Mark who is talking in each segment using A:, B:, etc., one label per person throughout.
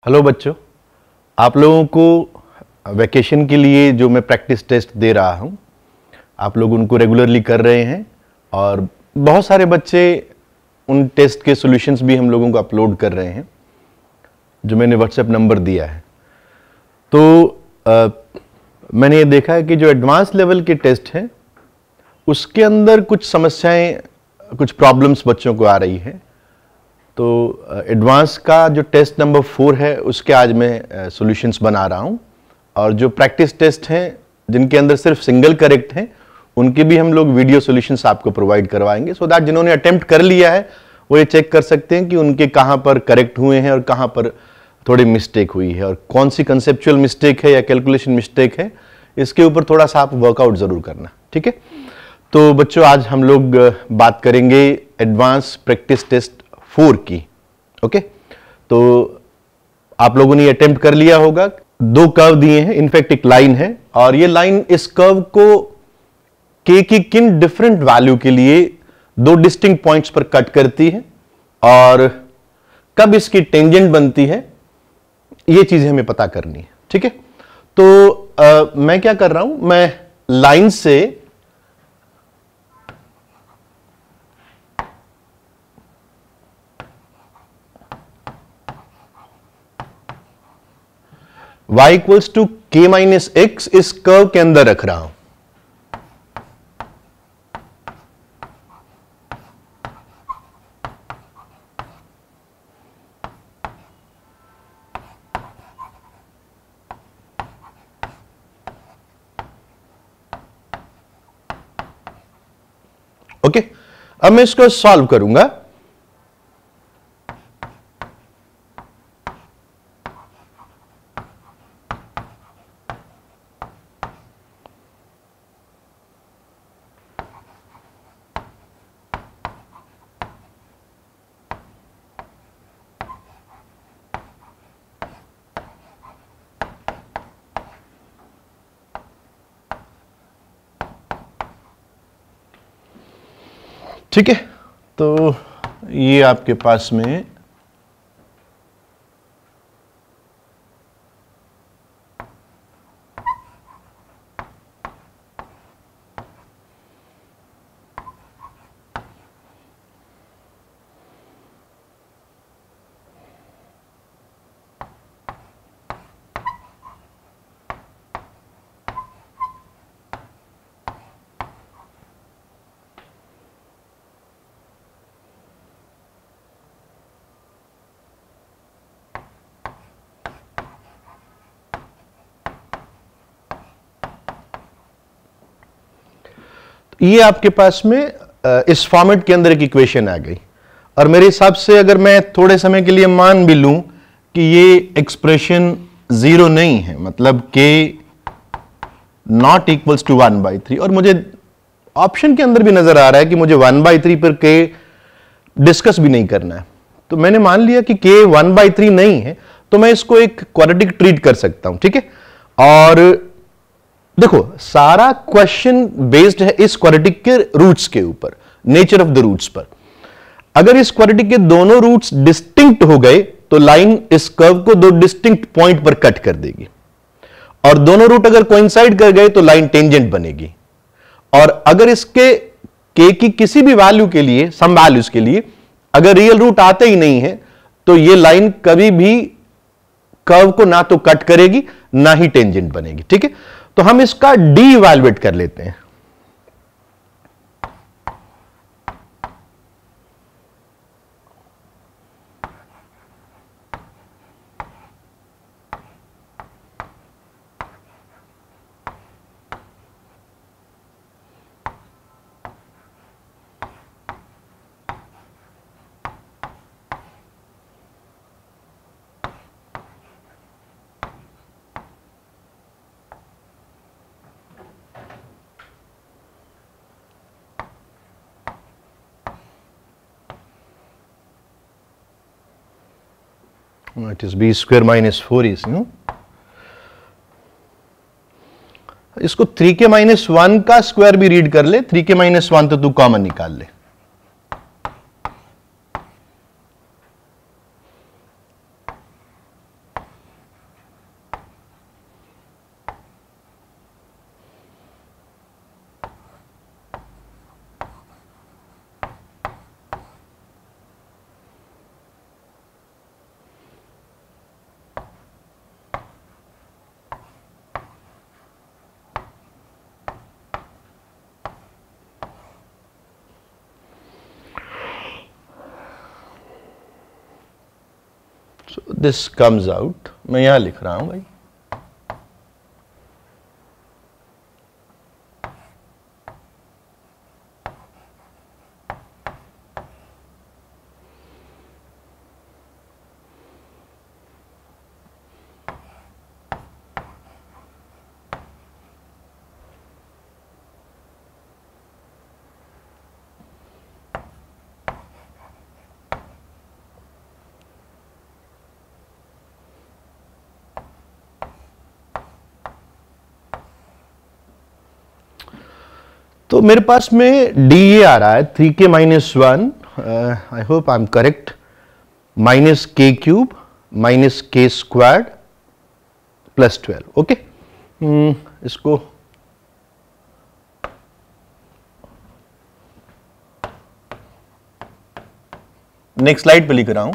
A: Hello बच्चों, आप लोगों को वैकेशन के लिए जो मैं प्रैक्टिस टेस्ट दे रहा हूँ, आप लोग उनको रेगुलरली कर रहे हैं और बहुत सारे बच्चे उन टेस्ट के सॉल्यूशंस भी हम लोगों को अपलोड कर रहे हैं जो मैंने व्हाट्सएप नंबर दिया है। तो मैंने ये देखा है कि जो एडवांस लेवल के टेस्ट हैं उसके अंदर कुछ समस्याएं, कुछ प्रॉब्लम्स बच्चों को आ रही है। तो एडवांस का जो टेस्ट नंबर 4 है उसके आज मैं सॉल्यूशंस बना रहा हूं, और जो प्रैक्टिस टेस्ट हैं जिनके अंदर सिर्फ सिंगल करेक्ट हैं उनके भी हम लोग वीडियो सॉल्यूशंस आपको प्रोवाइड करवाएंगे, सो दैट जिन्होंने अटेम्प्ट कर लिया है वो ये चेक कर सकते हैं कि उनके कहां पर करेक्ट हुए हैं और कहां पर थोड़ी मिस्टेक हुई है, और कौन सी कंसेप्चुअल मिस्टेक है या कैलकुलेशन मिस्टेक है, इसके ऊपर थोड़ा सा आप वर्कआउट जरूर करना। ठीक है, तो बच्चों आज हम लोग बात करेंगे एडवांस प्रैक्टिस टेस्ट 4 की। ओके, तो आप लोगों ने अटेम्प्ट कर लिया होगा। दो कर्व दिए हैं, इनफैक्ट एक लाइन है, और ये लाइन इस कर्व को के की किन डिफरेंट वैल्यू के लिए दो डिस्टिंक्ट पॉइंट्स पर कट करती है और कब इसकी टेंजेंट बनती है, ये चीजें हमें पता करनी है। ठीक है, तो मैं क्या कर रहा हूं, मैं लाइन से y equals to k minus x इस कर्व के अंदर रख रहा हूं। ओके, अब मैं इसको सॉल्व करूंगा। ठीक है, तो ये आपके पास में ये आपके पास में इस फॉर्मेट के अंदर एक इक्वेशन आ गई, और मेरे हिसाब से अगर मैं थोड़े समय के लिए मान भी लूं कि ये एक्सप्रेशन 0 नहीं है, मतलब k नॉट इक्वल्स टू 1/3, और मुझे ऑप्शन के अंदर भी नजर आ रहा है कि मुझे 1/3 पर k डिस्कस भी नहीं करना है, तो मैंने मान लिया कि k 1/3 नहीं है, तो मैं इसको एक क्वाड्रेटिक ट्रीट कर सकता हूं। ठीक है, और देखो सारा क्वेश्चन बेस्ड है इस क्वाड्रेटिक के रूट्स के ऊपर, नेचर ऑफ द रूट्स पर। अगर इस क्वाड्रेटिक के दोनों रूट्स डिस्टिंक्ट हो गए तो लाइन इस कर्व को दो डिस्टिंक्ट पॉइंट पर कट कर देगी, और दोनों रूट अगर कोइंसाइड कर गए तो लाइन टेंजेंट बनेगी। और अगर इसके के की किसी भी वैल्यू के लिए, सम वैल्यूज के लिए अगर रियल रूट आते ही नहीं है तो ये लाइन कभी भी कर्व को ना तो कट करेगी ना ही टेंजेंट बनेगी। ठीक है, तो हम इसका डी इवैल्यूएट कर लेते हैं। It is b square minus 4 is, इसको 3k माइनस 1 का स्क्वायर भी रीड कर ले, 3k माइनस 1 तो तू कॉमन निकाल ले। So this comes out, मैं यहां लिख रहा हूं भाई, तो मेरे पास में डी ए आ रहा है 3k minus 1, I hope I am correct, minus के क्यूब माइनस के स्क्वायर्ड प्लस 12. ओके, इसको नेक्स्ट स्लाइड पे लिख रहा हूं.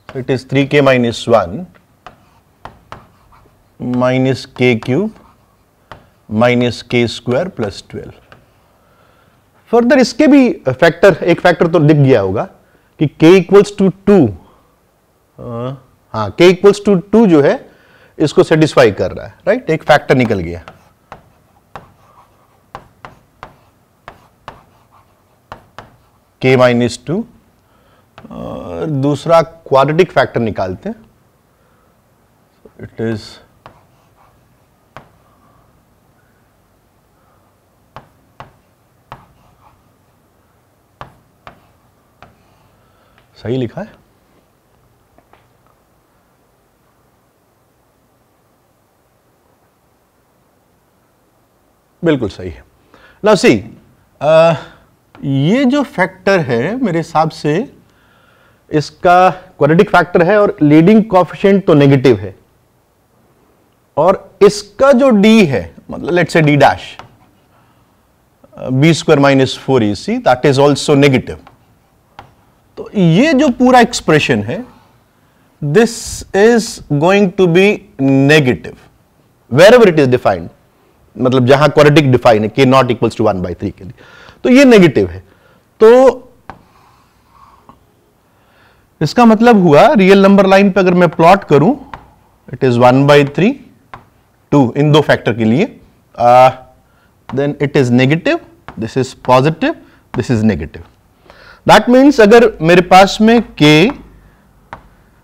A: It is 3k minus 1 minus के क्यूब माइनस के स्क्वायर प्लस 12. फर्दर इसके भी फैक्टर, एक फैक्टर तो दिख गया होगा कि k इक्वल्स टू 2, हाँ k इक्वल्स टू 2 जो है इसको सेटिस्फाई कर रहा है, राइट. एक फैक्टर निकल गया. k माइनस 2, दूसरा क्वाड्रेटिक फैक्टर निकालते हैं. इट इज सही लिखा है, बिल्कुल सही है. नाउ सी, ये जो फैक्टर है मेरे हिसाब से इसका क्वाड्रेटिक फैक्टर है और लीडिंग कोएफिशिएंट तो नेगेटिव है, और इसका जो d है, मतलब let's say d dash b square minus 4ac, that is also negative. तो ये जो पूरा एक्सप्रेशन है, this is going to be negative wherever it is defined, मतलब जहां क्वाड्रेटिक डिफाइन है k नॉट इक्वल्स टू 1/3 के लिए, तो ये नेगेटिव है. तो इसका मतलब हुआ रियल नंबर लाइन पे अगर मैं प्लॉट करूं, इट इज 1/3 2 इन दो फैक्टर के लिए, then it is negative, this is positive, this is negative. That means अगर मेरे पास में k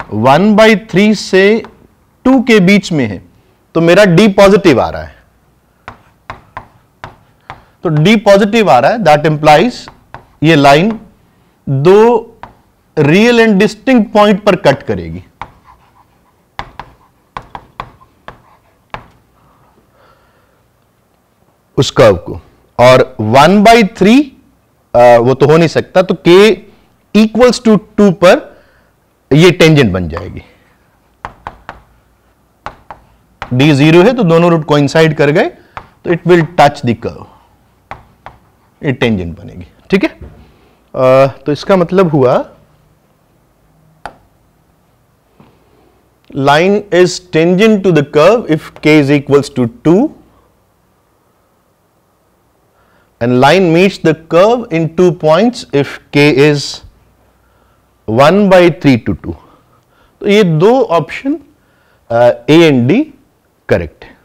A: 1/3 से 2 के बीच में है तो मेरा d पॉजिटिव आ रहा है. तो d पॉजिटिव आ रहा है, दैट इंप्लाइज ये लाइन दो रियल एंड डिस्टिंक्ट पॉइंट पर कट करेगी. उस कर्व को, और 1/3 वो तो हो नहीं सकता, तो k इक्वल्स टू 2 पर ये टेंजेंट बन जाएगी. d 0 है तो दोनों रूट कोइंसाइड कर गए, तो it will touch the curve, ये टेंजेंट बनेगी. ठीक है, तो इसका मतलब हुआ line is tangent to the curve if k is equals to 2, and line meets the curve in 2 points if k is 1/3 to 2. तो ये दो option A and D correct है.